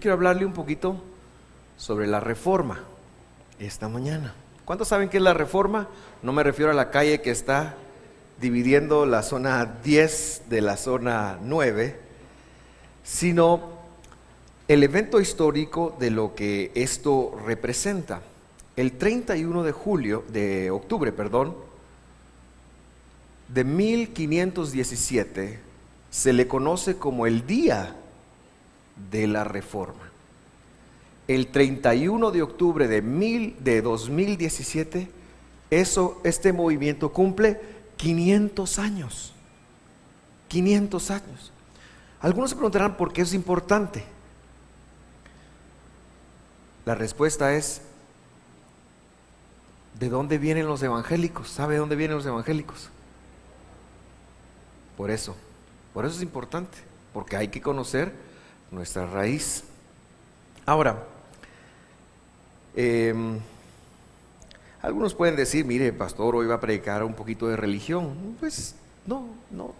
quiero hablarle un poquito sobre la reforma esta mañana. ¿Cuántos saben qué es la reforma? No me refiero a la calle que está dividiendo la zona 10 de la zona 9, sino el evento histórico de lo que esto representa. El 31 de octubre, de 1517 se le conoce como el Día de la Reforma. El 31 de octubre de 2017, este movimiento cumple 500 años. 500 años. Algunos se preguntarán por qué es importante. La respuesta es: ¿de dónde vienen los evangélicos? ¿Sabe de dónde vienen los evangélicos? Por eso es importante, porque hay que conocer nuestra raíz. Ahora, algunos pueden decir: mire, pastor, hoy va a predicar un poquito de religión. Pues no,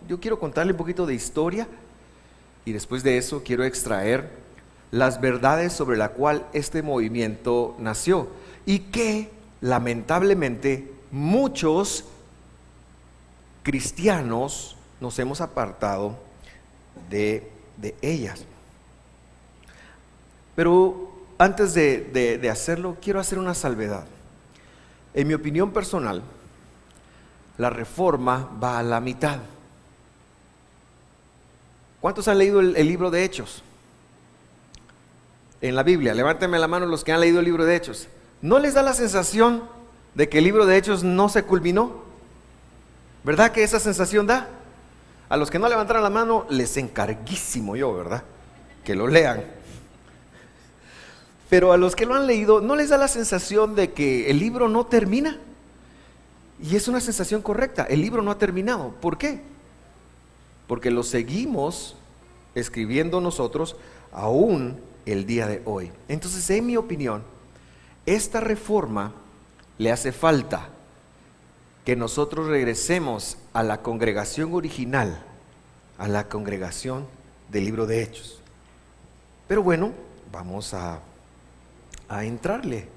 yo quiero contarle un poquito de historia y después de eso quiero extraer las verdades sobre la cual este movimiento nació y que lamentablemente muchos cristianos nos hemos apartado de ellas. Pero antes de hacerlo, quiero hacer una salvedad. En mi opinión personal, la reforma va a la mitad. ¿Cuántos han leído el libro de Hechos? En la Biblia, levántenme la mano los que han leído el libro de Hechos. ¿No les da la sensación de que el libro de Hechos no se culminó? ¿Verdad que esa sensación da? A los que no levantaron la mano, les encarguísimo yo, ¿verdad? Que lo lean. Pero a los que lo han leído, ¿no les da la sensación de que el libro no termina? Y es una sensación correcta, el libro no ha terminado. ¿Por qué? Porque lo seguimos escribiendo nosotros aún el día de hoy. Entonces, en mi opinión, esta reforma le hace falta que nosotros regresemos a la congregación original, a la congregación del libro de Hechos. Pero bueno, vamos a entrarle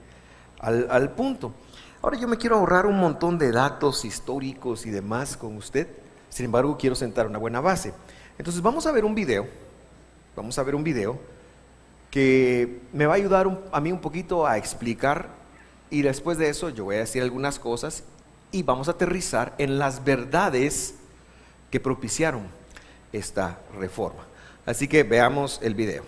al punto. Ahora yo me quiero ahorrar un montón de datos históricos y demás con usted. Sin embargo, quiero sentar una buena base. Entonces vamos a ver un video que me va a ayudar a mí un poquito a explicar, y después de eso yo voy a decir algunas cosas y vamos a aterrizar en las verdades que propiciaron esta reforma. Así que veamos el video.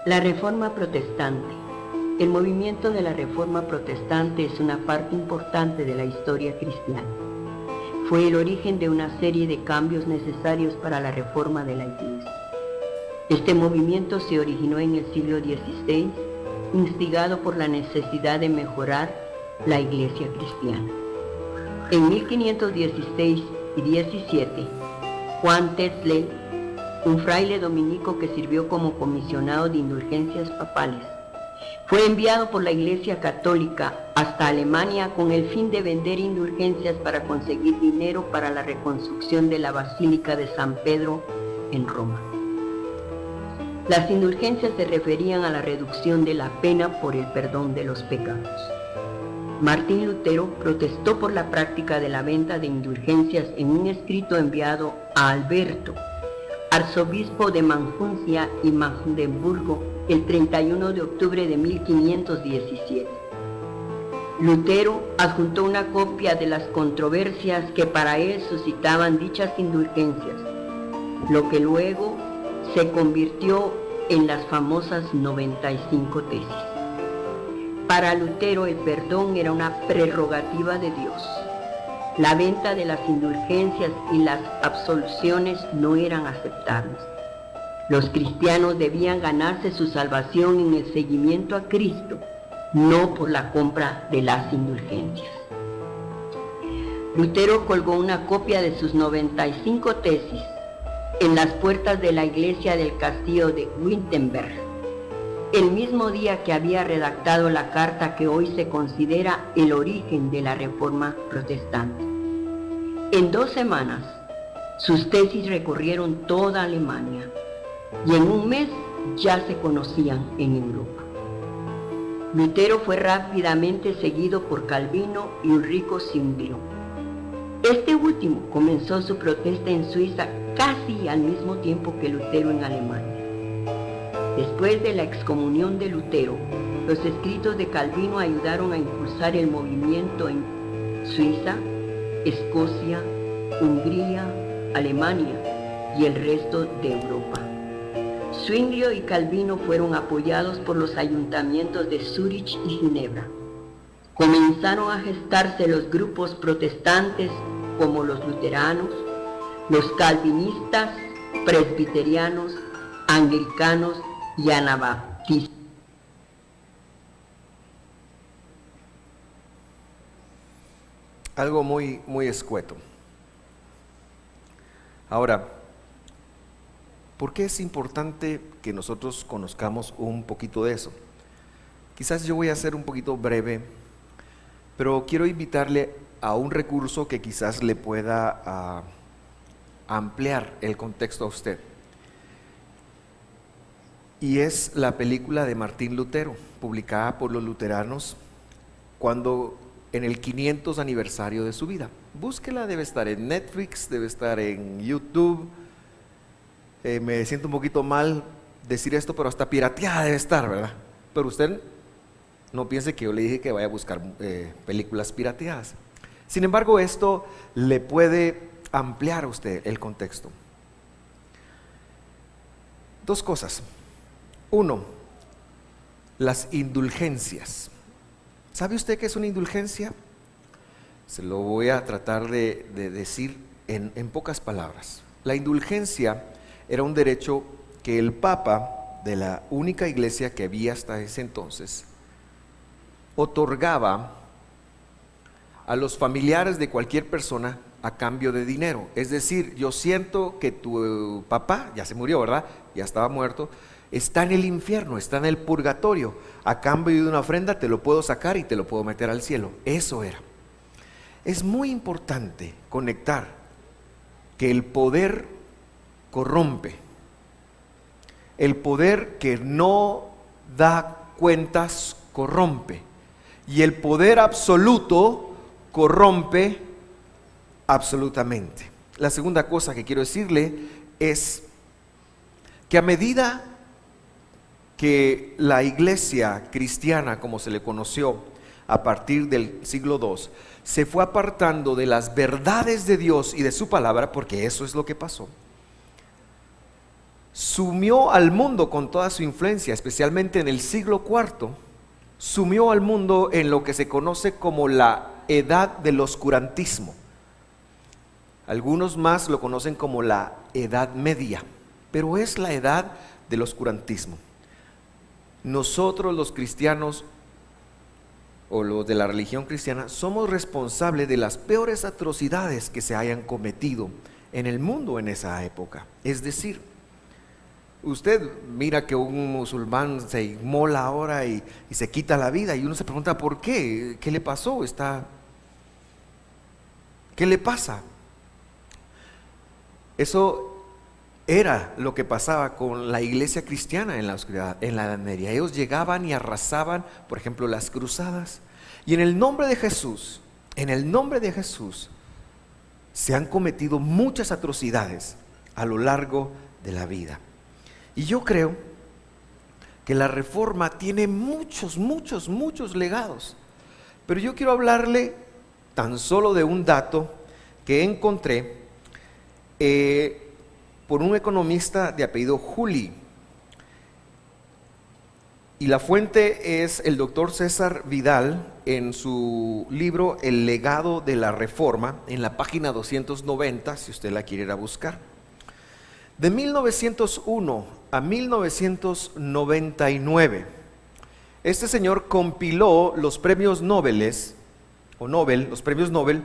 La Reforma Protestante. El movimiento de la Reforma Protestante es una parte importante de la historia cristiana. Fue el origen de una serie de cambios necesarios para la reforma de la Iglesia. Este movimiento se originó en el siglo XVI, instigado por la necesidad de mejorar la Iglesia cristiana. En 1516 y 17, Juan Tetzel, un fraile dominico que sirvió como comisionado de indulgencias papales, fue enviado por la Iglesia Católica hasta Alemania con el fin de vender indulgencias para conseguir dinero para la reconstrucción de la Basílica de San Pedro en Roma. Las indulgencias se referían a la reducción de la pena por el perdón de los pecados. Martín Lutero protestó por la práctica de la venta de indulgencias en un escrito enviado a Alberto, arzobispo de Maguncia y Magdeburgo, el 31 de octubre de 1517. Lutero adjuntó una copia de las controversias que para él suscitaban dichas indulgencias, lo que luego se convirtió en las famosas 95 tesis. Para Lutero el perdón era una prerrogativa de Dios. La venta de las indulgencias y las absoluciones no eran aceptables. Los cristianos debían ganarse su salvación en el seguimiento a Cristo, no por la compra de las indulgencias. Lutero colgó una copia de sus 95 tesis en las puertas de la iglesia del castillo de Wittenberg, el mismo día que había redactado la carta que hoy se considera el origen de la Reforma Protestante. En 2 semanas, sus tesis recorrieron toda Alemania. y en un mes ya se conocían en Europa. Lutero fue rápidamente seguido por Calvino y Ulrico Zwinglio. Este último comenzó su protesta en Suiza casi al mismo tiempo que Lutero en Alemania. Después de la excomunión de Lutero, los escritos de Calvino ayudaron a impulsar el movimiento en Suiza, Escocia, Hungría, Alemania y el resto de Europa. Zwinglio y Calvino fueron apoyados por los ayuntamientos de Zúrich y Ginebra. Comenzaron a gestarse los grupos protestantes como los luteranos, los calvinistas, presbiterianos, anglicanos y anabaptistas. Algo muy, muy escueto. Ahora, ¿por qué es importante que nosotros conozcamos un poquito de eso? Quizás yo voy a ser un poquito breve, pero quiero invitarle a un recurso que quizás le pueda ampliar el contexto a usted. Y es la película de Martín Lutero, publicada por los luteranos cuando en el 500 aniversario de su vida. Búsquela, debe estar en Netflix, debe estar en YouTube. Me siento un poquito mal decir esto, pero hasta pirateada debe estar, ¿verdad? Pero usted no piense que yo le dije que vaya a buscar películas pirateadas. Sin embargo, esto le puede ampliar a usted el contexto. Dos cosas. Uno, las indulgencias. ¿Sabe usted qué es una indulgencia? Se lo voy a tratar de decir en pocas palabras. La indulgencia era un derecho que el Papa de la única iglesia que había hasta ese entonces otorgaba a los familiares de cualquier persona a cambio de dinero. Es decir, yo siento que tu papá ya se murió, ¿verdad? Ya estaba muerto. Está en el infierno, está en el purgatorio. A cambio de una ofrenda te lo puedo sacar y te lo puedo meter al cielo. Eso era. Es muy importante conectar que el poder corrompe. El poder que no da cuentas corrompe. Y el poder absoluto corrompe absolutamente. La segunda cosa que quiero decirle es que a medida que la iglesia cristiana, como se le conoció a partir del siglo II, se fue apartando de las verdades de Dios y de su palabra, porque eso es lo que pasó, sumió al mundo con toda su influencia, especialmente en el siglo IV, sumió al mundo en lo que se conoce como la edad del oscurantismo. Algunos más lo conocen como la Edad Media, pero es la edad del oscurantismo. Nosotros los cristianos o los de la religión cristiana somos responsables de las peores atrocidades que se hayan cometido en el mundo en esa época. Es decir, usted mira que un musulmán se inmola ahora y se quita la vida y uno se pregunta ¿por qué? ¿Qué le pasó? ¿Qué le pasa? Eso era lo que pasaba con la iglesia cristiana en la oscuridad, en la Edad Media. Ellos llegaban y arrasaban, por ejemplo, las cruzadas. Y en el nombre de Jesús, se han cometido muchas atrocidades a lo largo de la vida. Y yo creo que la Reforma tiene muchos legados. Pero yo quiero hablarle tan solo de un dato que encontré por un economista de apellido Juli, y la fuente es el doctor César Vidal en su libro El legado de la Reforma, en la página 290, si usted la quiere ir a buscar. De 1901 a 1999, este señor compiló los premios Nobel, los premios Nobel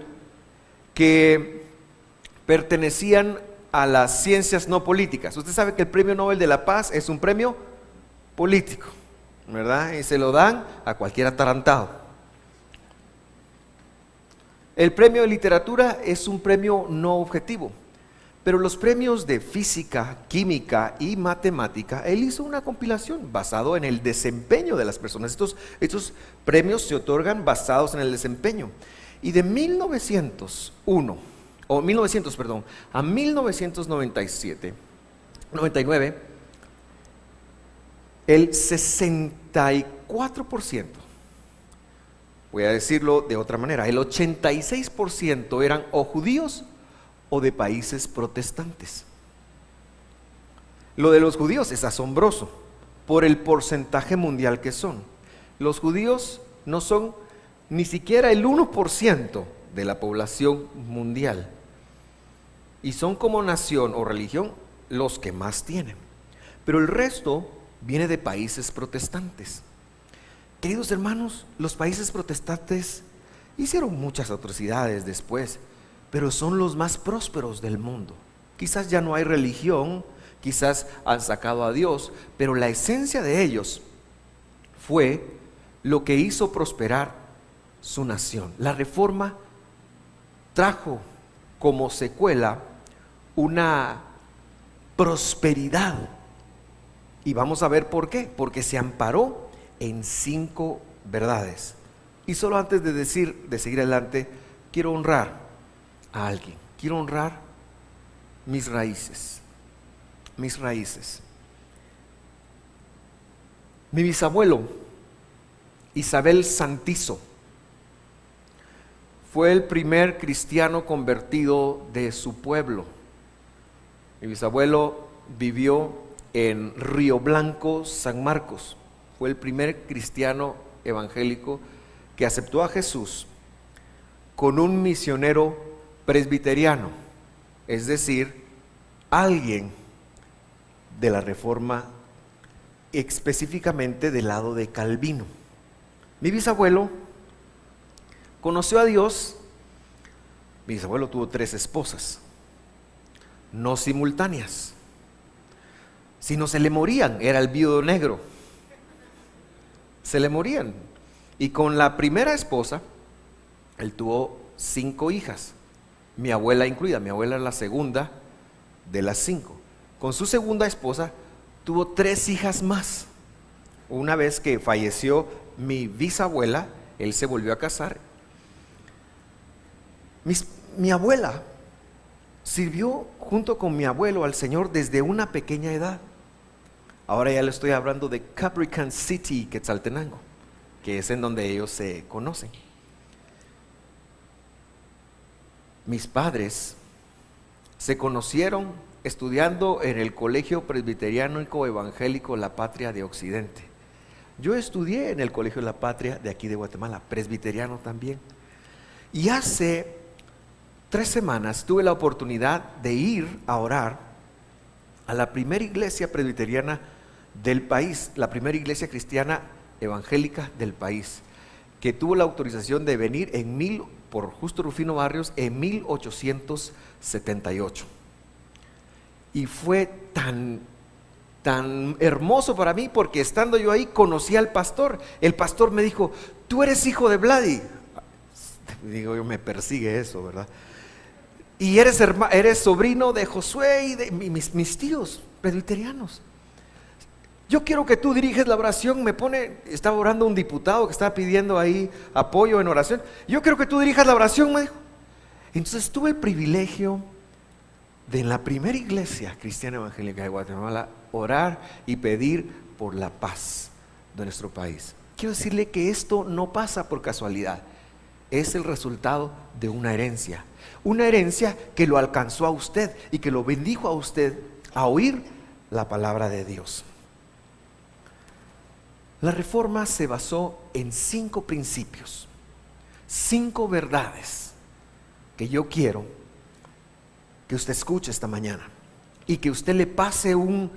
que pertenecían a las ciencias no políticas. Usted sabe que el premio Nobel de la Paz es un premio político, ¿verdad? Y se lo dan a cualquier atarantado. El premio de literatura es un premio no objetivo, Pero los premios de física, química y matemática, él hizo una compilación basado en el desempeño de las personas. Estos premios se otorgan basados en el desempeño. Y de 1900, a 1999, el 64%, voy a decirlo de otra manera, el 86% eran o judíos o de países protestantes. Lo de los judíos es asombroso por el porcentaje mundial que son. Los judíos no son ni siquiera el 1% de la población mundial y son como nación o religión los que más tienen. Pero el resto viene de países protestantes. Queridos hermanos, los países protestantes hicieron muchas atrocidades después, pero son los más prósperos del mundo. Quizás ya no hay religión, quizás han sacado a Dios, pero la esencia de ellos fue lo que hizo prosperar su nación. La reforma trajo como secuela una prosperidad. Y vamos a ver por qué. Porque se amparó en 5 verdades. Y solo antes de seguir adelante, quiero honrar a alguien. Quiero honrar mis raíces. Mis raíces. Mi bisabuelo, Isabel Santizo, fue el primer cristiano convertido de su pueblo. Mi bisabuelo vivió en Río Blanco, San Marcos. Fue el primer cristiano evangélico que aceptó a Jesús con un misionero presbiteriano, es decir, alguien de la Reforma, específicamente del lado de Calvino. Mi bisabuelo conoció a Dios. Mi bisabuelo tuvo 3 esposas, no simultáneas. Si no, se le morían, era el viudo negro. Se le morían. Y con la primera esposa, él tuvo 5 hijas, mi abuela incluida. Mi abuela era la segunda de las 5. Con su segunda esposa, tuvo 3 hijas más. Una vez que falleció mi bisabuela, él se volvió a casar. Mi abuela sirvió junto con mi abuelo al Señor desde una pequeña edad. Ahora ya le estoy hablando de Caprican City, Quetzaltenango, que es en donde ellos se conocen. Mis padres se conocieron estudiando en el Colegio Presbiteriano Evangélico La Patria de Occidente. Yo estudié en el Colegio La Patria de aquí de Guatemala, presbiteriano también. Y hace 3 semanas tuve la oportunidad de ir a orar a la primera iglesia presbiteriana del país, la primera iglesia cristiana evangélica del país, que tuvo la autorización de venir por Justo Rufino Barrios en 1878. Y fue tan hermoso para mí, porque estando yo ahí conocí al pastor. El pastor me dijo: tú eres hijo de Vladi. Digo yo, me persigue eso, ¿verdad? Y eres sobrino de Josué y de mis tíos presbiterianos. Yo quiero que tú diriges la oración. Estaba orando un diputado que estaba pidiendo ahí apoyo en oración. Yo quiero que tú dirijas la oración, me dijo. Entonces tuve el privilegio de, en la primera iglesia cristiana evangélica de Guatemala, orar y pedir por la paz de nuestro país. Quiero decirle que esto no pasa por casualidad. Es el resultado de una herencia que lo alcanzó a usted y que lo bendijo a usted a oír la palabra de Dios. La reforma se basó en 5 principios, 5 verdades que yo quiero que usted escuche esta mañana y que usted le pase un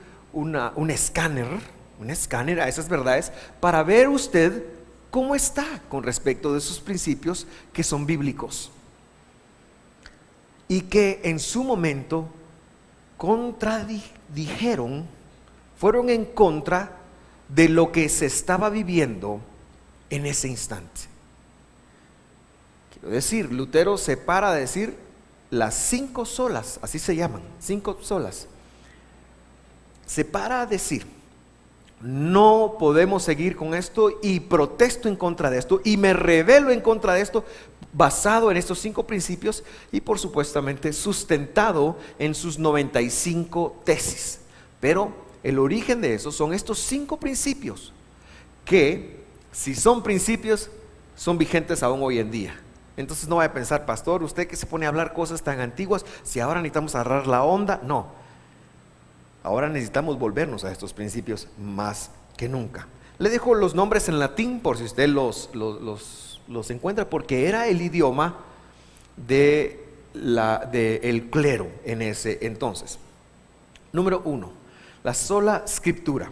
escáner a esas verdades para ver usted cómo está con respecto de esos principios que son bíblicos y que en su momento fueron en contra de lo que se estaba viviendo en ese instante. Quiero decir, Lutero se para a decir: las 5 solas, así se llaman, 5 solas, se para a decir: no podemos seguir con esto, y protesto en contra de esto, y me rebelo en contra de esto, basado en estos 5 principios y por supuestamente sustentado en sus 95 tesis. Pero el origen de eso son estos 5 principios que, si son principios, son vigentes aún hoy en día. Entonces no vaya a pensar: pastor, usted que se pone a hablar cosas tan antiguas, si ahora necesitamos agarrar la onda. No, ahora necesitamos volvernos a estos principios más que nunca. Le dejo los nombres en latín por si usted los encuentra, porque era el idioma de el clero en ese entonces. Número 1, la sola scriptura.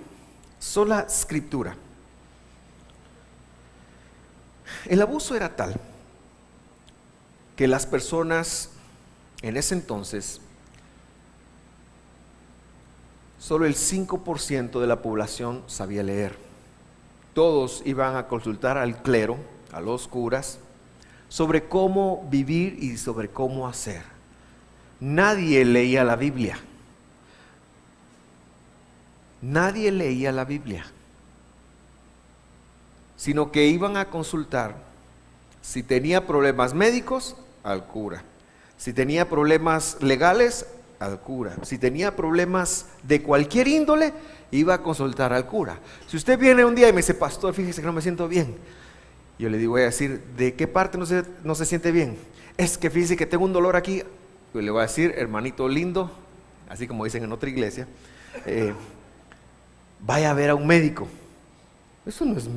Sola scriptura. El abuso era tal que las personas en ese entonces, solo el 5% de la población sabía leer. Todos iban a consultar al clero, a los curas, sobre cómo vivir y sobre cómo hacer. Nadie leía la Biblia. Nadie leía la Biblia, sino que iban a consultar. Si tenía problemas médicos, al cura. Si tenía problemas legales, al cura. Si tenía problemas de cualquier índole, iba a consultar al cura. Si usted viene un día y me dice: pastor, fíjese que no me siento bien, yo le digo, voy a decir: ¿de qué parte no se siente bien? Es que fíjese que tengo un dolor aquí. Yo le voy a decir: hermanito lindo, así como dicen en otra iglesia, vaya a ver a un médico. Eso no es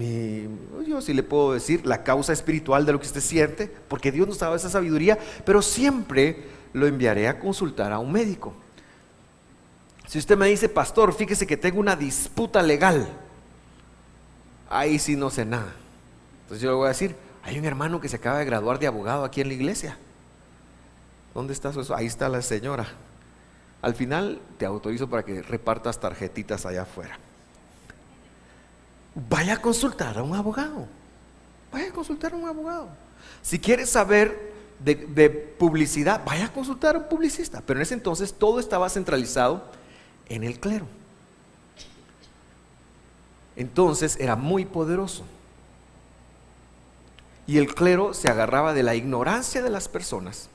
yo sí le puedo decir la causa espiritual de lo que usted siente, porque Dios nos ha dado esa sabiduría, pero siempre lo enviaré a consultar a un médico. Si usted me dice: pastor, fíjese que tengo una disputa legal, ahí sí no sé nada. Entonces yo le voy a decir: hay un hermano que se acaba de graduar de abogado aquí en la iglesia. ¿Dónde está eso? Ahí está la señora. Al final te autorizo para que repartas tarjetitas allá afuera. Vaya a consultar a un abogado. Vaya a consultar a un abogado. Si quieres saber de publicidad, vaya a consultar a un publicista. Pero en ese entonces todo estaba centralizado en el clero. Entonces era muy poderoso. Y el clero se agarraba de la ignorancia de las personas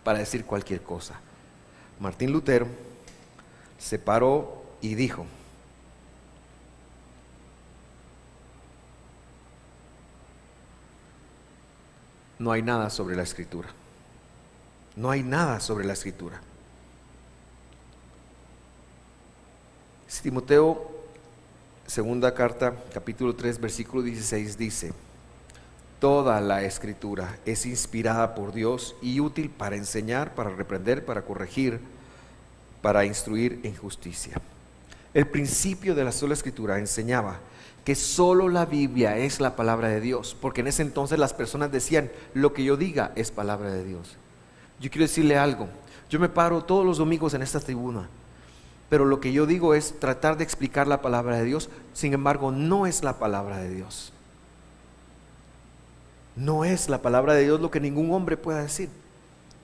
para decir cualquier cosa. Martín Lutero se paró y dijo: no hay nada sobre la Escritura. No hay nada sobre la Escritura. Timoteo, segunda carta, capítulo 3, versículo 16 dice: toda la Escritura es inspirada por Dios y útil para enseñar, para reprender, para corregir, para instruir en justicia. El principio de la sola Escritura enseñaba que solo la Biblia es la palabra de Dios, porque en ese entonces las personas decían: lo que yo diga es palabra de Dios. Yo quiero decirle algo: yo me paro todos los domingos en esta tribuna, pero lo que yo digo es tratar de explicar la palabra de Dios. Sin embargo, no es la palabra de Dios. No es la palabra de Dios lo que ningún hombre pueda decir.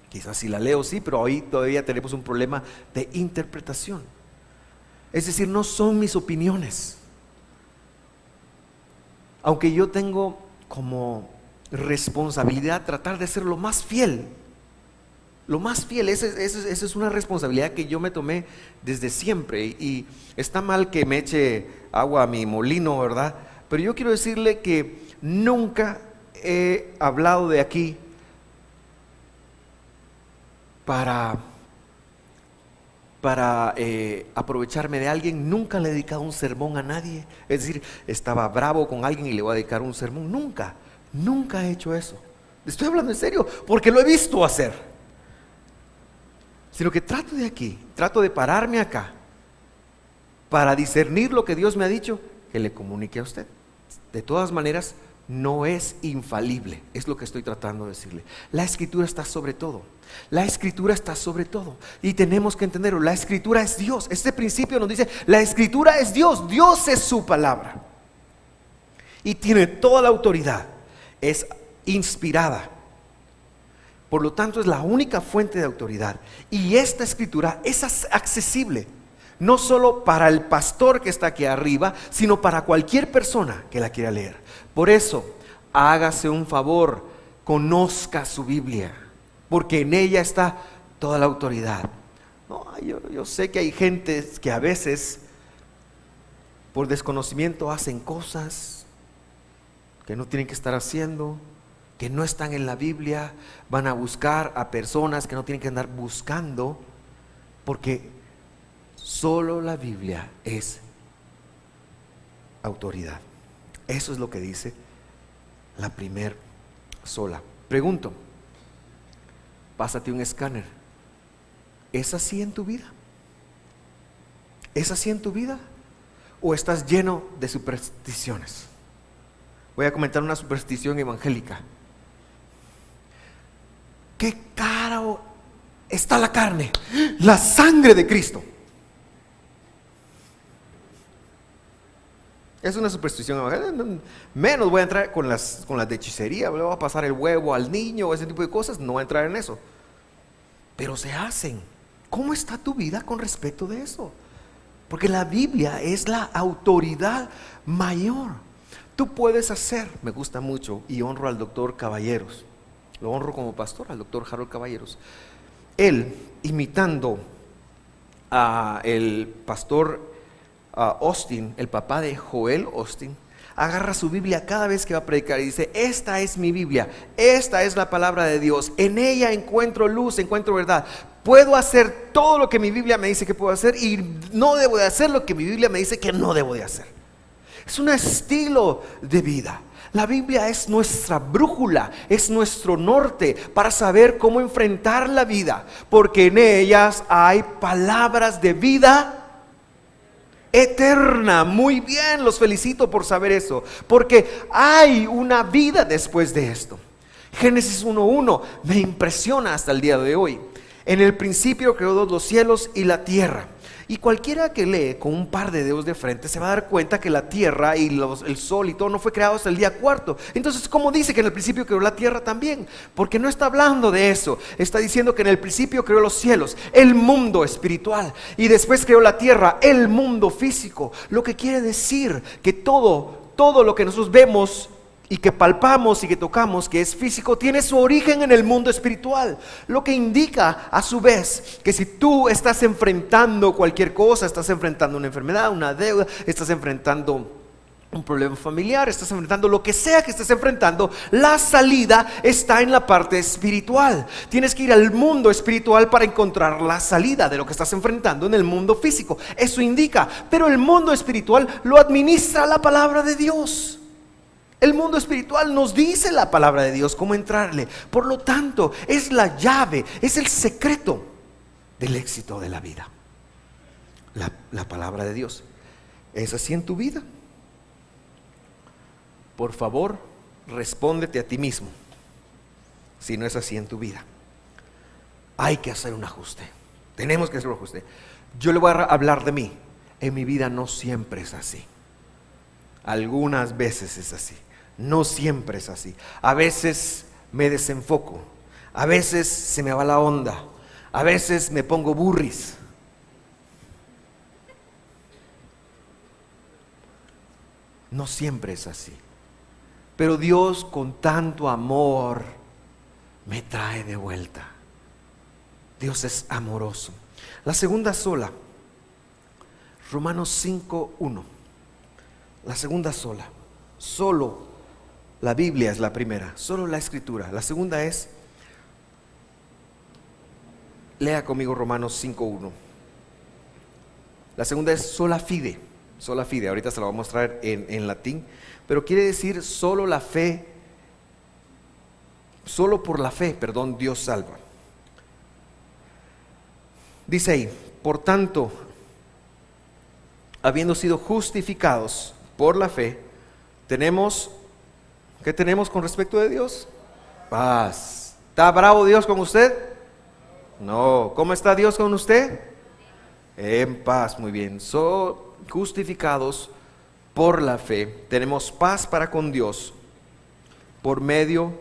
Quizás si la leo sí, pero ahí todavía tenemos un problema de interpretación. Es decir, no son mis opiniones. Aunque yo tengo como responsabilidad tratar de ser lo más fiel. Lo más fiel, esa es una responsabilidad que yo me tomé desde siempre. Y está mal que me eche agua a mi molino, ¿verdad? Pero yo quiero decirle que nunca he hablado de aquí para aprovecharme de alguien. Nunca le he dedicado un sermón a nadie. Es decir, estaba bravo con alguien y le voy a dedicar un sermón. Nunca he hecho eso. Estoy hablando en serio, porque lo he visto hacer. Sino que trato de pararme acá para discernir lo que Dios me ha dicho, que le comunique a usted. De todas maneras, no es infalible, es lo que estoy tratando de decirle. La Escritura está sobre todo. La Escritura está sobre todo. Y tenemos que entenderlo. La Escritura es Dios. Este principio nos dice: la Escritura es Dios. Dios es su palabra. Y tiene toda la autoridad. Es inspirada. Por lo tanto, es la única fuente de autoridad. Y esta escritura es accesible, no solo para el pastor que está aquí arriba, sino para cualquier persona que la quiera leer. Por eso, hágase un favor, conozca su Biblia, porque en ella está toda la autoridad. No, yo sé que hay gente que a veces, por desconocimiento, hacen cosas que no tienen que estar haciendo, que no están en la Biblia, van a buscar a personas que no tienen que andar buscando, porque solo la Biblia es autoridad. Eso es lo que dice la primer sola. Pregunto, pásate un escáner. ¿Es así en tu vida? ¿Es así en tu vida? ¿O estás lleno de supersticiones? Voy a comentar una superstición evangélica. ¿Qué caro está la carne? La sangre de Cristo. Es una superstición evangélica. Menos voy a entrar con las de hechicería. Le voy a pasar el huevo al niño, ese tipo de cosas. No voy a entrar en eso. Pero se hacen. ¿Cómo está tu vida con respecto de eso? Porque la Biblia es la autoridad mayor. Tú puedes hacer, me gusta mucho y honro al doctor Caballeros, lo honro como pastor, al doctor Harold Caballeros. Él, imitando a el pastor Austin, el papá de Joel Austin, agarra su Biblia cada vez que va a predicar y dice: esta es mi Biblia, esta es la palabra de Dios, en ella encuentro luz, encuentro verdad. Puedo hacer todo lo que mi Biblia me dice que puedo hacer, y no debo de hacer lo que mi Biblia me dice que no debo de hacer. Es un estilo de vida. La Biblia es nuestra brújula, es nuestro norte para saber cómo enfrentar la vida, porque en ellas hay palabras de vida eterna. Muy bien, los felicito por saber eso, porque hay una vida después de esto. Génesis 1:1 me impresiona hasta el día de hoy. En el principio creó Dios los cielos y la tierra. Y cualquiera que lee con un par de dedos de frente se va a dar cuenta que la tierra y el sol y todo no fue creado hasta el día cuarto. Entonces, ¿cómo dice que en el principio creó la tierra también? Porque no está hablando de eso. Está diciendo que en el principio creó los cielos, el mundo espiritual, y después creó la tierra, el mundo físico. Lo que quiere decir que todo lo que nosotros vemos y que palpamos y que tocamos, que es físico, tiene su origen en el mundo espiritual. Lo que indica a su vez que si tú estás enfrentando cualquier cosa, estás enfrentando una enfermedad, una deuda, estás enfrentando un problema familiar, estás enfrentando lo que sea que estés enfrentando, la salida está en la parte espiritual. Tienes que ir al mundo espiritual para encontrar la salida de lo que estás enfrentando en el mundo físico. Eso indica, pero el mundo espiritual lo administra la palabra de Dios. El mundo espiritual nos dice la palabra de Dios, cómo entrarle. Por lo tanto, es la llave, es el secreto del éxito de la vida. La palabra de Dios. ¿Es así en tu vida? Por favor, respóndete a ti mismo si no es así en tu vida. Hay que hacer un ajuste. Tenemos que hacer un ajuste. Yo le voy a hablar de mí. En mi vida no siempre es así. Algunas veces es así. No siempre es así. A veces me desenfoco. A veces se me va la onda. A veces me pongo burris. No siempre es así. Pero Dios, con tanto amor, me trae de vuelta. Dios es amoroso. La segunda sola, Romanos 5:1. La segunda sola. Solo la Biblia es la primera, solo la Escritura. La segunda es, lea conmigo Romanos 5:1. La segunda es sola fide. Sola fide, ahorita se la voy a mostrar en latín, pero quiere decir solo la fe, solo por la fe, perdón, Dios salva. Dice ahí: por tanto, habiendo sido justificados por la fe, tenemos, ¿qué tenemos con respecto de Dios? Paz. ¿Está bravo Dios con usted? No. ¿Cómo está Dios con usted? En paz, muy bien. Justificados por la fe, tenemos paz para con Dios por medio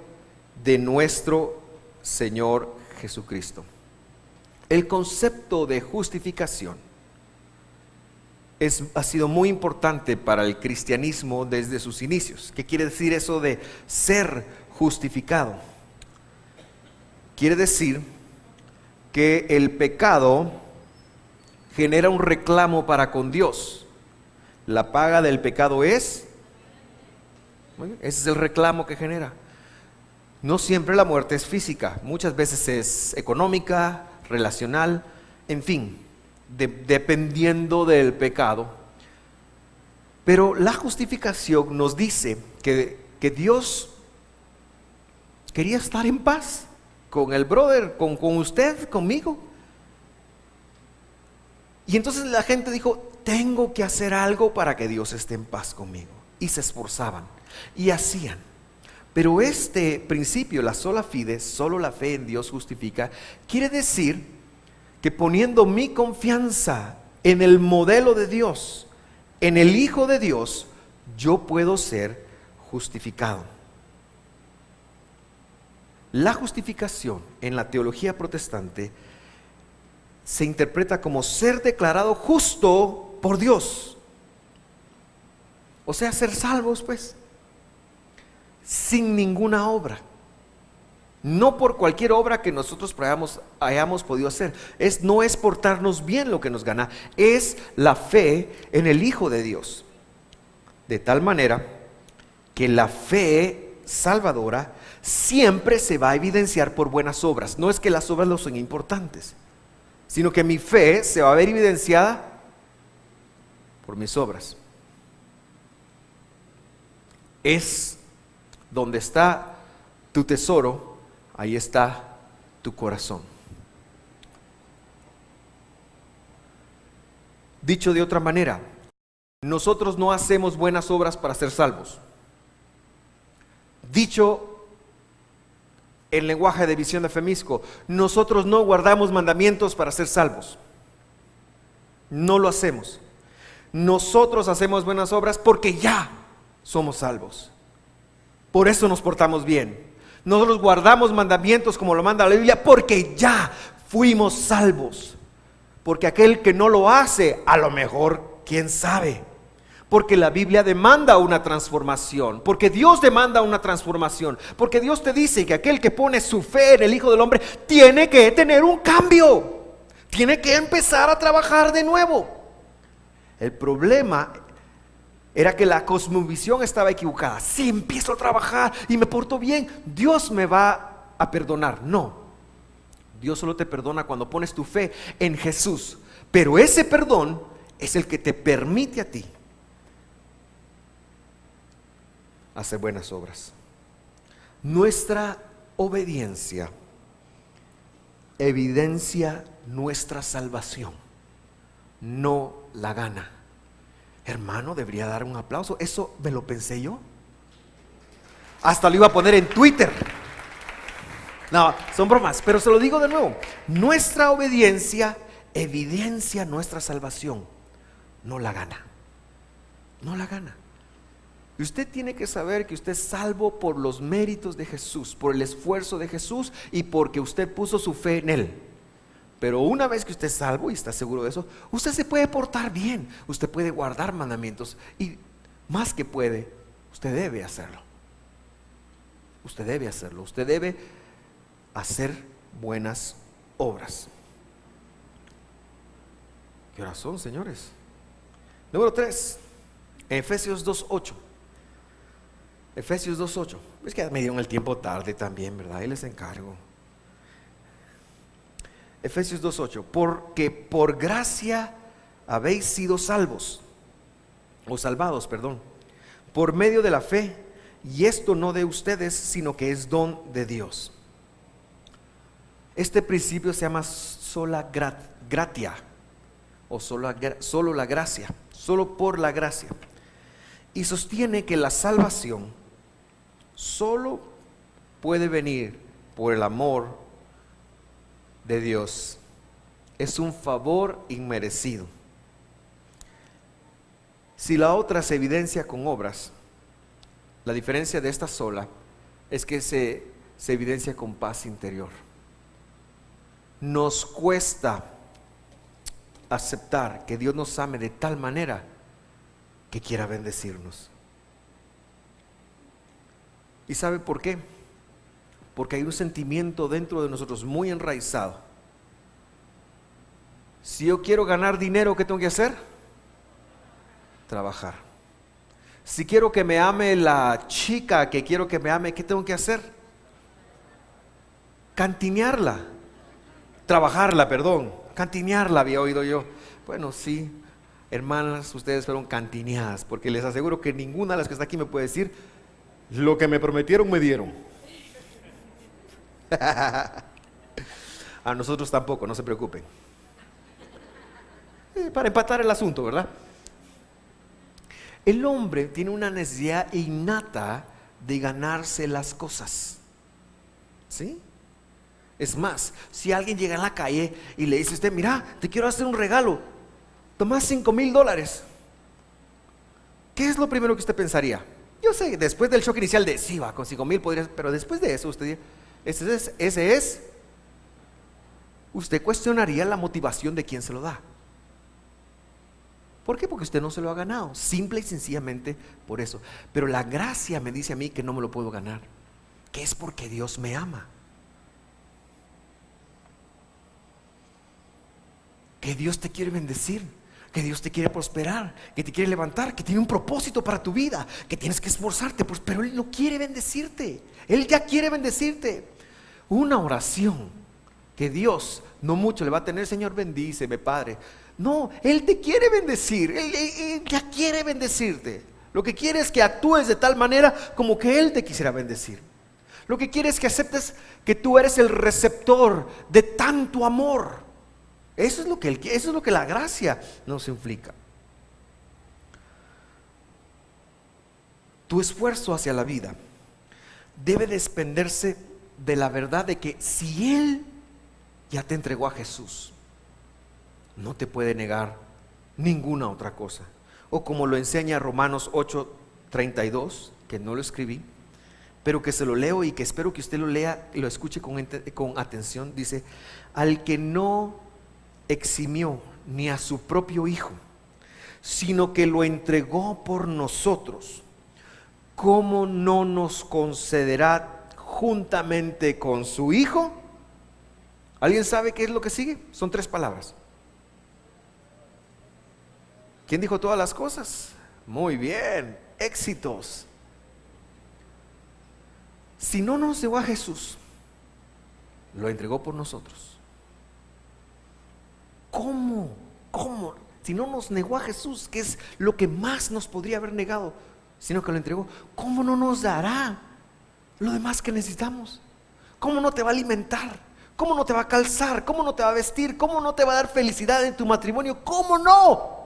de nuestro Señor Jesucristo. El concepto de justificación ha sido muy importante para el cristianismo desde sus inicios. ¿Qué quiere decir eso de ser justificado? Quiere decir que el pecado genera un reclamo para con Dios. La paga del pecado es, ese es el reclamo que genera. No siempre la muerte es física, muchas veces es económica, relacional, en fin, dependiendo del pecado. Pero la justificación nos dice que Dios quería estar en paz con el brother, con usted, conmigo. Y entonces la gente dijo, tengo que hacer algo para que Dios esté en paz conmigo. Y se esforzaban y hacían. Pero este principio, la sola fide, solo la fe en Dios justifica, quiere decir que poniendo mi confianza en el modelo de Dios, en el Hijo de Dios, yo puedo ser justificado. La justificación en la teología protestante se interpreta como ser declarado justo por Dios. O sea, ser salvos, pues, sin ninguna obra. No por cualquier obra que nosotros hayamos podido hacer. No es portarnos bien lo que nos gana, es la fe en el Hijo de Dios. De tal manera que la fe salvadora siempre se va a evidenciar por buenas obras. No es que las obras no son importantes, sino que mi fe se va a ver evidenciada por mis obras. Es donde está tu tesoro, ahí está tu corazón. Dicho de otra manera, nosotros no hacemos buenas obras para ser salvos. Dicho en lenguaje de Visión de Femisco, nosotros no guardamos mandamientos para ser salvos. No lo hacemos. Nosotros hacemos buenas obras porque ya somos salvos. Por eso nos portamos bien. Nosotros guardamos mandamientos como lo manda la Biblia porque ya fuimos salvos. Porque aquel que no lo hace, a lo mejor, quién sabe. Porque la Biblia demanda una transformación, porque Dios demanda una transformación, porque Dios te dice que aquel que pone su fe en el Hijo del Hombre tiene que tener un cambio, tiene que empezar a trabajar de nuevo. El problema era que la cosmovisión estaba equivocada. Si empiezo a trabajar y me porto bien, Dios me va a perdonar. No, Dios solo te perdona cuando pones tu fe en Jesús, pero ese perdón es el que te permite a ti hacer buenas obras. Nuestra obediencia evidencia nuestra salvación, no la gana. Hermano, debería dar un aplauso. Eso me lo pensé yo. Hasta lo iba a poner en Twitter. No, son bromas, pero se lo digo de nuevo. Nuestra obediencia evidencia nuestra salvación, no la gana. No la gana. Y usted tiene que saber que usted es salvo por los méritos de Jesús, por el esfuerzo de Jesús y porque usted puso su fe en Él. Pero una vez que usted es salvo y está seguro de eso, usted se puede portar bien, usted puede guardar mandamientos y más que puede, usted debe hacerlo. Usted debe hacerlo, usted debe hacer buenas obras. ¿Qué horas son, señores? Número 3, Efesios 2:8. Efesios 2:8. Es que me dieron el tiempo tarde también, ¿verdad? Ahí les encargo. Efesios 2:8. Porque por gracia habéis sido salvados, por medio de la fe, y esto no de ustedes, sino que es don de Dios. Este principio se llama sola gratia, o solo la gracia, solo por la gracia. Y sostiene que la salvación solo puede venir por el amor de Dios. Es un favor inmerecido. Si la otra se evidencia con obras, la diferencia de esta sola es que se se evidencia con paz interior. Nos cuesta aceptar que Dios nos ame de tal manera que quiera bendecirnos. ¿Y sabe por qué? Porque hay un sentimiento dentro de nosotros muy enraizado. Si yo quiero ganar dinero, ¿qué tengo que hacer? Trabajar. Si quiero que me ame la chica que quiero que me ame, ¿qué tengo que hacer? Cantinearla. Trabajarla, perdón. Cantinearla había oído yo. Bueno, sí, hermanas, ustedes fueron cantineadas, porque les aseguro que ninguna de las que está aquí me puede decir: lo que me prometieron me dieron. A nosotros tampoco, no se preocupen. Para empatar el asunto, ¿verdad? El hombre tiene una necesidad innata de ganarse las cosas. ¿Sí? Es más, si alguien llega en la calle y le dice a usted: mira, te quiero hacer un regalo, toma $5,000. ¿Qué es lo primero que usted pensaría? Yo sé, después del shock inicial de sí, va, con 5,000 podría, pero después de eso usted usted cuestionaría la motivación de quien se lo da. ¿Por qué? Porque usted no se lo ha ganado, simple y sencillamente por eso. Pero la gracia me dice a mí que no me lo puedo ganar, que es porque Dios me ama, que Dios te quiere bendecir, que Dios te quiere prosperar, que te quiere levantar, que tiene un propósito para tu vida, que tienes que esforzarte, pues, pero Él no quiere bendecirte. Él ya quiere bendecirte. Una oración que Dios no mucho le va a tener: Señor, bendíceme, Padre. No, Él te quiere bendecir, Él ya quiere bendecirte. Lo que quiere es que actúes de tal manera como que Él te quisiera bendecir. Lo que quiere es que aceptes que tú eres el receptor de tanto amor. Eso es lo que Él quiere, eso es lo que la gracia nos implica. Tu esfuerzo hacia la vida debe desprenderse de la verdad de que si Él ya te entregó a Jesús, no te puede negar ninguna otra cosa. O como lo enseña Romanos 8:32, que no lo escribí, pero que se lo leo y que espero que usted lo lea y lo escuche con atención. Dice: al que no eximió ni a su propio Hijo, sino que lo entregó por nosotros, ¿cómo no nos concederá juntamente con su Hijo? ¿Alguien sabe qué es lo que sigue? Son 3 palabras. ¿Quién dijo todas las cosas? Muy bien, éxitos. Si no nos llevó a Jesús, lo entregó por nosotros. ¿Cómo? Si no nos negó a Jesús, que es lo que más nos podría haber negado, sino que lo entregó, ¿cómo no nos dará lo demás que necesitamos? ¿Cómo no te va a alimentar? ¿Cómo no te va a calzar? ¿Cómo no te va a vestir? ¿Cómo no te va a dar felicidad en tu matrimonio? ¿Cómo no?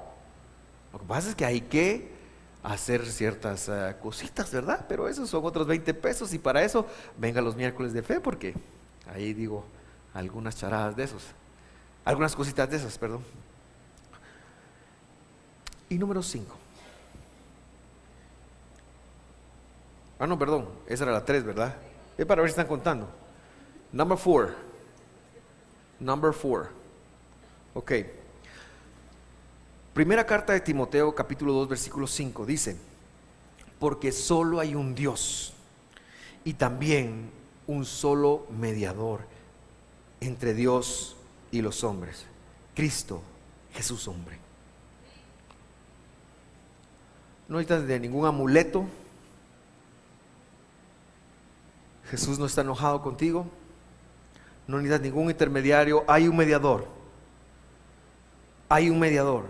Lo que pasa es que hay que hacer ciertas cositas, ¿verdad? Pero esos son otros 20 pesos y para eso venga los miércoles de fe, porque ahí digo algunas charadas de esos, algunas cositas de esas, perdón. Y número 5. No, perdón, esa era la 3, ¿verdad? Es para ver si están contando. Number 4. Ok. Primera carta de Timoteo, capítulo 2, versículo 5, dice: porque solo hay un Dios y también un solo mediador entre Dios y los hombres, Cristo Jesús hombre. No necesitas de ningún amuleto. Jesús no está enojado contigo. No necesitas ningún intermediario. Hay un mediador. Hay un mediador.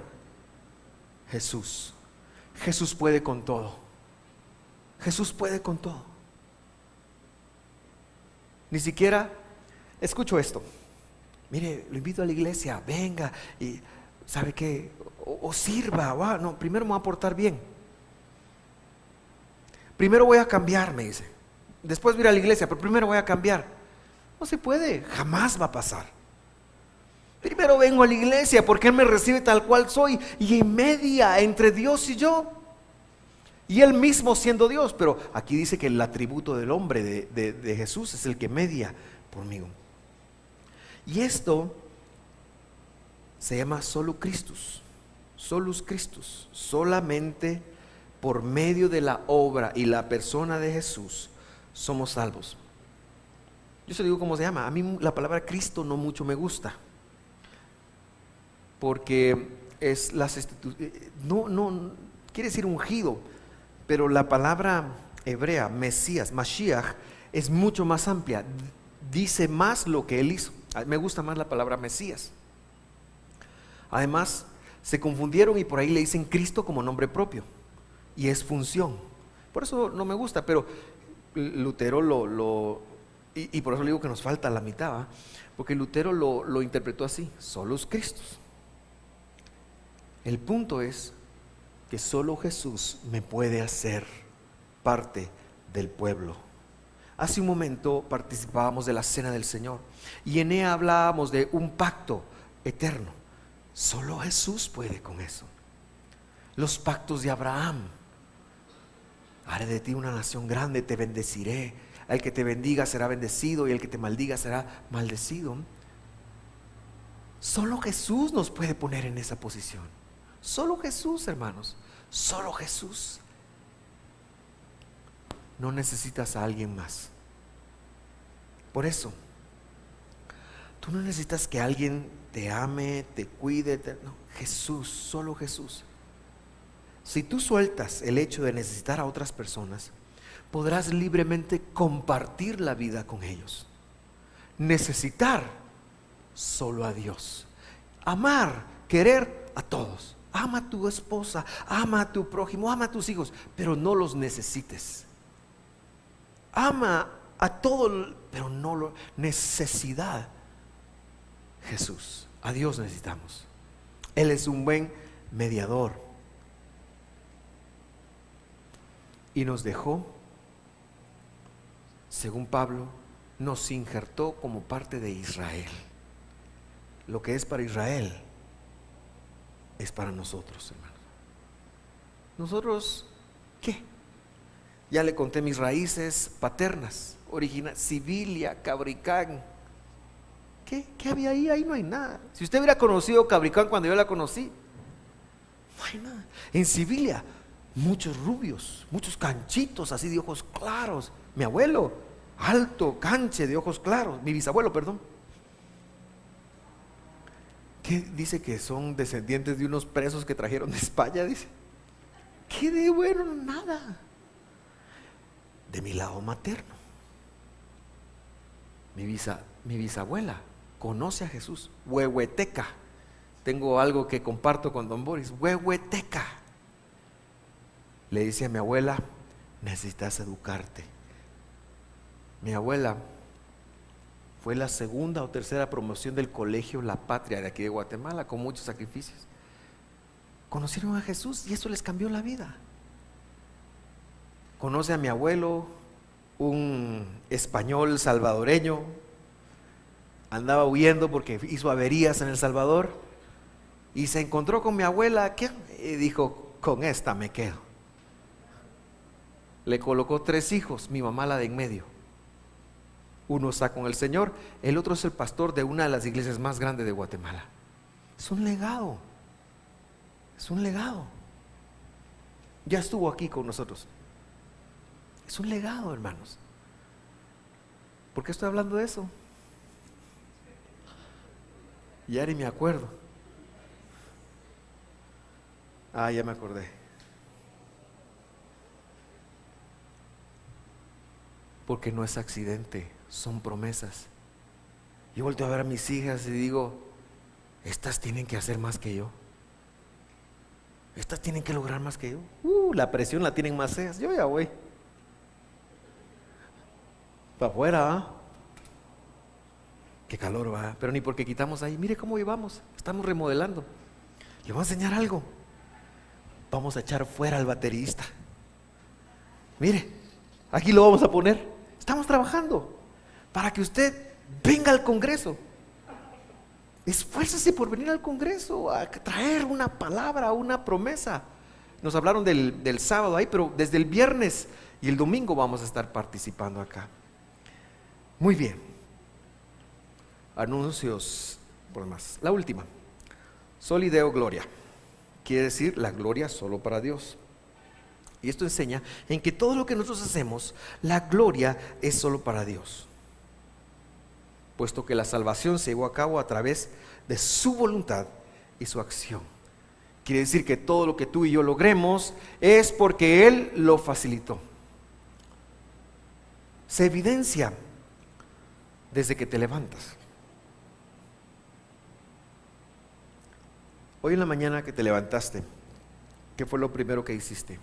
Jesús. Jesús puede con todo. Jesús puede con todo. Ni siquiera, escucho esto. Mire, lo invito a la iglesia, venga y ¿sabe qué? O sirva, no, primero me voy a portar bien. Primero voy a cambiar, me dice. Después voy a ir a la iglesia, pero primero voy a cambiar. No se puede, jamás va a pasar. Primero vengo a la iglesia porque Él me recibe tal cual soy, y en media entre Dios y yo Y Él mismo siendo Dios, pero aquí dice que el atributo del hombre de Jesús es el que media por mí. Y esto se llama solo Christus, solus Christus. Solamente por medio de la obra y la persona de Jesús somos salvos. Yo se digo cómo se llama. A mí la palabra Cristo no mucho me gusta, porque es no quiere decir ungido, pero la palabra hebrea, Mesías, Mashiach, es mucho más amplia, dice más lo que Él hizo. Me gusta más la palabra Mesías. Además, se confundieron y por ahí le dicen Cristo como nombre propio, y es función. Por eso no me gusta, pero Lutero y por eso le digo que nos falta la mitad, ¿va? Porque Lutero lo interpretó así: solus Christus. El punto es que solo Jesús me puede hacer parte del pueblo. Hace un momento participábamos de la cena del Señor y en ella hablábamos de un pacto eterno. Solo Jesús puede con eso. Los pactos de Abraham: haré de ti una nación grande, te bendeciré, el que te bendiga será bendecido y el que te maldiga será maldecido. Solo Jesús nos puede poner en esa posición. Solo Jesús, hermanos, solo Jesús. No necesitas a alguien más. Por eso, tú no necesitas que alguien te ame, te cuide, no, Jesús, solo Jesús. Si tú sueltas el hecho de necesitar a otras personas, podrás libremente compartir la vida con ellos. Necesitar solo a Dios. Amar, querer a todos. Ama a tu esposa, ama a tu prójimo, ama a tus hijos, pero no los necesites. Ama a todo, pero no lo necesidad. Jesús, a Dios necesitamos. Él es un buen mediador. Y nos dejó, según Pablo, nos injertó como parte de Israel. Lo que es para Israel es para nosotros, hermanos. ¿Nosotros qué? Ya le conté mis raíces paternas, Sibilia, Cabricán. ¿Qué había ahí? Ahí no hay nada. Si usted hubiera conocido Cabricán cuando yo la conocí, no hay nada. En Sibilia, muchos rubios, muchos canchitos así de ojos claros. Mi abuelo, alto, canche de ojos claros. Mi bisabuelo, perdón. ¿Qué dice? Que son descendientes de unos presos que trajeron de España, dice. ¿Qué de bueno? Nada. De mi lado materno, mi bisabuela conoce a Jesús, huehueteca. Tengo algo que comparto con don Boris, huehueteca. Le dice a mi abuela: necesitas educarte. Mi abuela fue la segunda o tercera promoción del colegio La Patria de aquí de Guatemala, con muchos sacrificios. Conocieron a Jesús y eso les cambió la vida. Conoce a mi abuelo, un español salvadoreño, andaba huyendo porque hizo averías en El Salvador y se encontró con mi abuela, y dijo: con esta me quedo. Le colocó 3 hijos, mi mamá la de en medio. Uno está con el Señor, el otro es el pastor de una de las iglesias más grandes de Guatemala. Es un legado, es un legado. Ya estuvo aquí con nosotros. Es un legado, hermanos. ¿Por qué estoy hablando de eso? Ya ni me acuerdo. Ya me acordé. Porque no es accidente, son promesas. Yo volteo a ver a mis hijas y digo: estas tienen que hacer más que yo. Estas tienen que lograr más que yo. La presión la tienen más ellas. Yo ya voy para afuera, ¿va? Qué calor, va. Pero ni porque quitamos ahí. Mire cómo llevamos. Estamos remodelando. Le voy a enseñar algo. Vamos a echar fuera al baterista. Mire, aquí lo vamos a poner. Estamos trabajando para que usted venga al Congreso. Esfuércese por venir al Congreso a traer una palabra, una promesa. nos hablaron del sábado ahí, pero desde el viernes y el domingo vamos a estar participando acá. Muy bien. Anuncios por demás. La última. Soli Deo Gloria. Quiere decir la gloria solo para Dios. Y esto enseña en que todo lo que nosotros hacemos, la gloria es solo para Dios, puesto que la salvación se llevó a cabo a través de su voluntad y su acción. Quiere decir que todo lo que tú y yo logremos es porque Él lo facilitó. Se evidencia desde que te levantas. Hoy en la mañana que te levantaste, ¿qué fue lo primero que hiciste?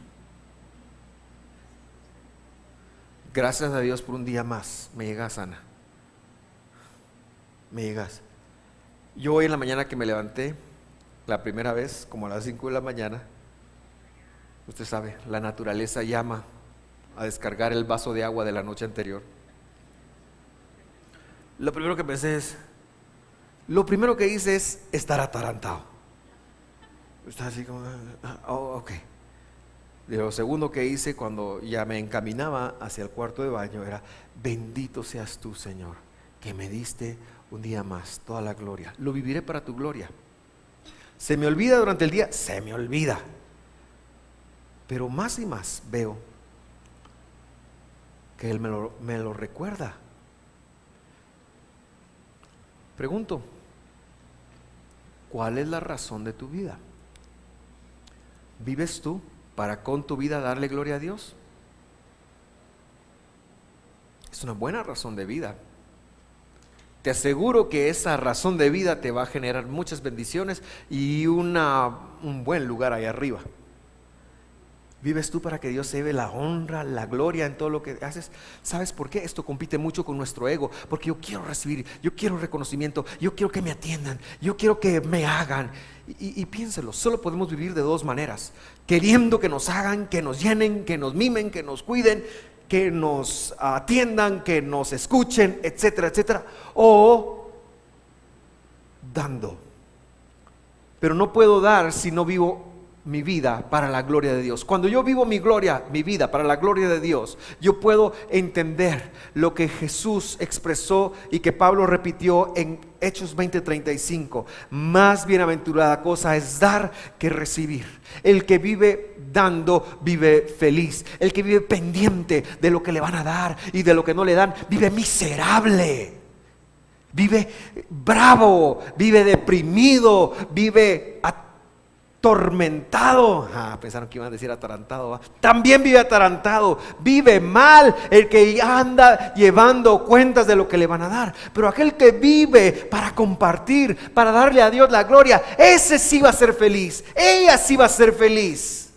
Gracias a Dios por un día más. Me llegas, Ana. Me llegas. Yo hoy en la mañana que me levanté, la primera vez, como a las 5 de la mañana, usted sabe, la naturaleza llama a descargar el vaso de agua de la noche anterior. Lo primero que hice es estar atarantado. Está así como, ok. Y lo segundo que hice cuando ya me encaminaba hacia el cuarto de baño era: bendito seas tú, Señor, que me diste un día más, toda la gloria. Lo viviré para tu gloria. ¿Se me olvida durante el día? Se me olvida. Pero más y más veo que Él me lo recuerda. Pregunto, ¿cuál es la razón de tu vida? ¿Vives tú para con tu vida darle gloria a Dios? Es una buena razón de vida. Te aseguro que esa razón de vida te va a generar muchas bendiciones y un buen lugar ahí arriba. ¿Vives tú para que Dios se lleve la honra, la gloria en todo lo que haces? ¿Sabes por qué? Esto compite mucho con nuestro ego, porque yo quiero recibir, yo quiero reconocimiento, yo quiero que me atiendan, yo quiero que me hagan. Y piénselo, solo podemos vivir de dos maneras: queriendo que nos hagan, que nos llenen, que nos mimen, que nos cuiden, que nos atiendan, que nos escuchen, etcétera, etcétera, o dando. Pero no puedo dar si no vivo mi vida para la gloria de Dios. Cuando yo vivo mi vida para la gloria de Dios, yo puedo entender lo que Jesús expresó y que Pablo repitió en Hechos 20:35. Más bienaventurada cosa es dar que recibir. El que vive dando vive feliz. El que vive pendiente de lo que le van a dar y de lo que no le dan, vive miserable, vive bravo, vive deprimido, vive atormentado. Pensaron que iban a decir atarantado, ¿va? También vive atarantado, vive mal el que anda llevando cuentas de lo que le van a dar. Pero aquel que vive para compartir, para darle a Dios la gloria, ese sí va a ser feliz, ella sí va a ser feliz.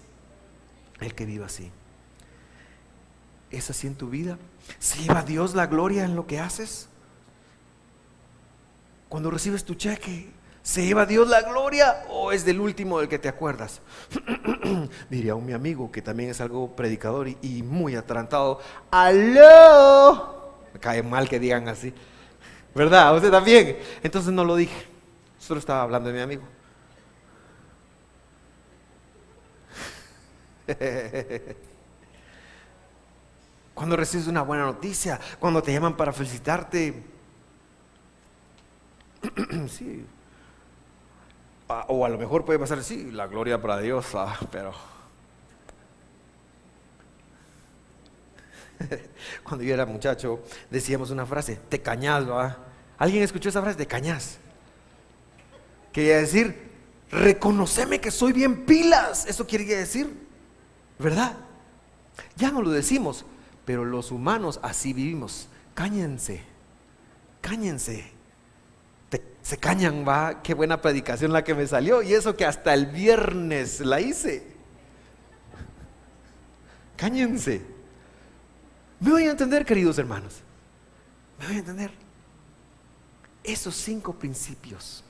El que vive así. ¿Es así en tu vida? ¿Se lleva a Dios la gloria en lo que haces? Cuando recibes tu cheque, ¿se lleva a Dios la gloria o es del último del que te acuerdas? Diría mi amigo, que también es algo predicador y muy atarantado: ¡aló! Me cae mal que digan así, ¿verdad? ¿Usted también? Entonces no lo dije, solo estaba hablando de mi amigo. Cuando recibes una buena noticia, cuando te llaman para felicitarte, sí. O a lo mejor puede pasar, sí, la gloria para Dios, pero cuando yo era muchacho decíamos una frase: te cañás, ¿va? ¿Alguien escuchó esa frase? Te cañás. Quería decir: reconoceme que soy bien pilas. Eso quiere decir, ¿verdad? Ya no lo decimos, pero los humanos así vivimos. Cáñense. Se cañan, va, qué buena predicación la que me salió, y eso que hasta el viernes la hice. Cáñense. ¿Me voy a entender, queridos hermanos? ¿Me voy a entender? Esos 5 principios: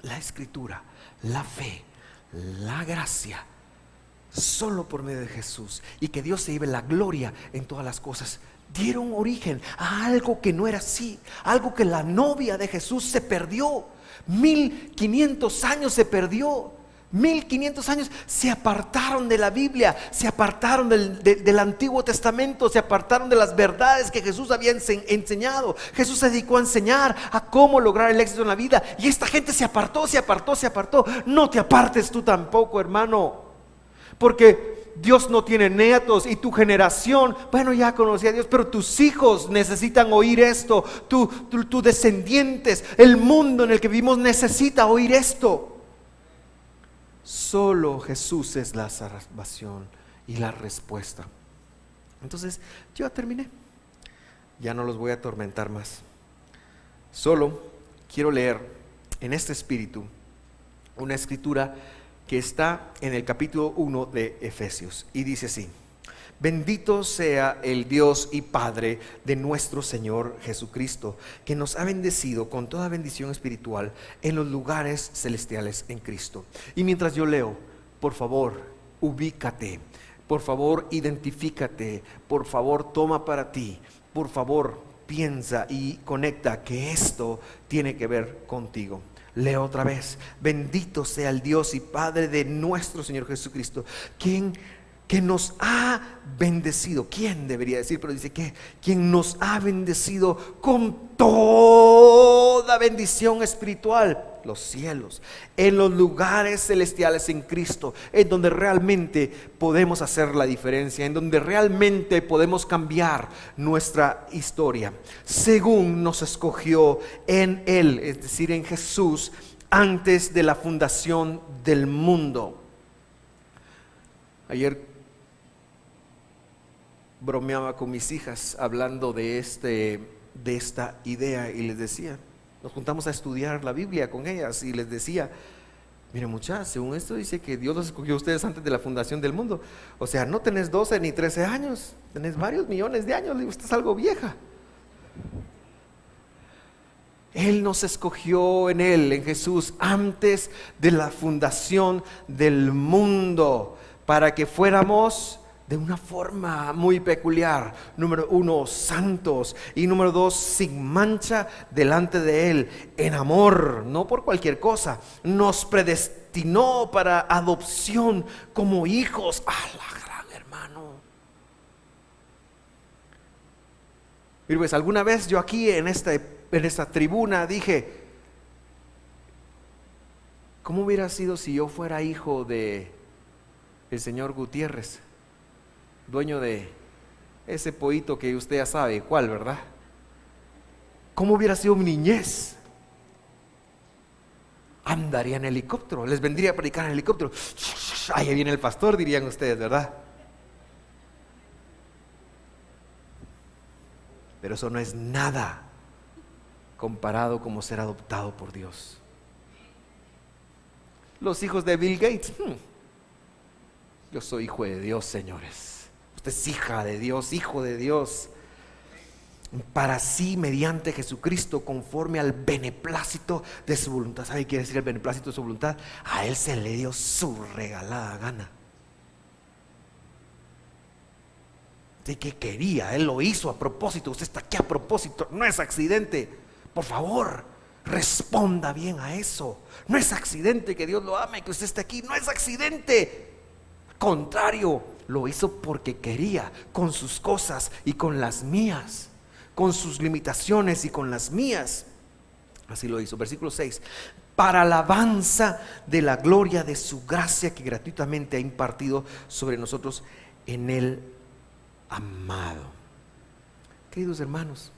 la escritura, la fe, la gracia, solo por medio de Jesús, y que Dios se lleve la gloria en todas las cosas, dieron origen a algo que no era así, algo que la novia de Jesús se perdió. 1500 años se perdió. 1500 años se apartaron de la Biblia, se apartaron del Antiguo Testamento, se apartaron de las verdades que Jesús había enseñado. Jesús se dedicó a enseñar a cómo lograr el éxito en la vida, y esta gente se apartó. No te apartes tú tampoco, hermano, porque Dios no tiene nietos, y tu generación, bueno, ya conocía a Dios, pero tus hijos necesitan oír esto, tus descendientes, el mundo en el que vivimos necesita oír esto. Solo Jesús es la salvación y la respuesta. Entonces, yo terminé. Ya no los voy a atormentar más. Solo quiero leer en este espíritu una escritura que está en el capítulo 1 de Efesios, y dice así: bendito sea el Dios y Padre de nuestro Señor Jesucristo, que nos ha bendecido con toda bendición espiritual en los lugares celestiales en Cristo. Y mientras yo leo, por favor, ubícate, por favor, identifícate, por favor, toma para ti, por favor, piensa y conecta que esto tiene que ver contigo. Leo otra vez: bendito sea el Dios y Padre de nuestro Señor Jesucristo, que nos ha bendecido. ¿Quién debería decir? Pero dice que quien nos ha bendecido con toda bendición espiritual, los cielos, en los lugares celestiales en Cristo, en donde realmente podemos hacer la diferencia, en donde realmente podemos cambiar nuestra historia, según nos escogió en Él, es decir, en Jesús, antes de la fundación del mundo. Ayer bromeaba con mis hijas hablando de esta idea, y les decía, nos juntamos a estudiar la Biblia con ellas, y les decía: miren, muchachas, según esto dice que Dios los escogió a ustedes antes de la fundación del mundo. O sea, no tenés 12 ni 13 años, tenés varios millones de años. Le digo, usted es algo vieja. Él nos escogió en Él, en Jesús, antes de la fundación del mundo, para que fuéramos de una forma muy peculiar. Número 1, santos, y número 2, sin mancha delante de Él, en amor, no por cualquier cosa. Nos predestinó para adopción como hijos. La gran hermano! Mire, pues, alguna vez yo aquí en esta tribuna dije: ¿cómo hubiera sido si yo fuera hijo de el señor Gutiérrez, dueño de ese pollito que usted ya sabe cuál, ¿verdad? ¿Cómo hubiera sido mi niñez? Andaría en helicóptero, les vendría a predicar en helicóptero. Ahí viene el pastor, dirían ustedes, ¿verdad? Pero eso no es nada comparado como ser adoptado por Dios. Los hijos de Bill Gates, yo soy hijo de Dios, señores. Usted es hija de Dios, hijo de Dios. Para sí, mediante Jesucristo, conforme al beneplácito de su voluntad. ¿Sabe qué quiere decir el beneplácito de su voluntad? A Él se le dio su regalada gana. De que quería, Él lo hizo a propósito. Usted está aquí a propósito, no es accidente. Por favor, responda bien a eso. No es accidente que Dios lo ame, que usted esté aquí, no es accidente. Contrario, lo hizo porque quería, con sus cosas y con las mías, con sus limitaciones y con las mías. Así lo hizo. Versículo 6: para alabanza de la gloria de su gracia que gratuitamente ha impartido sobre nosotros en el amado. Queridos hermanos,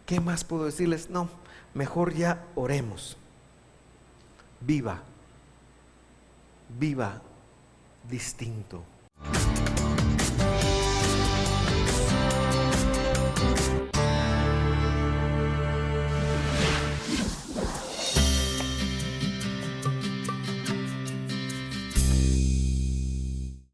¿qué más puedo decirles? No, mejor ya oremos. Viva distinto.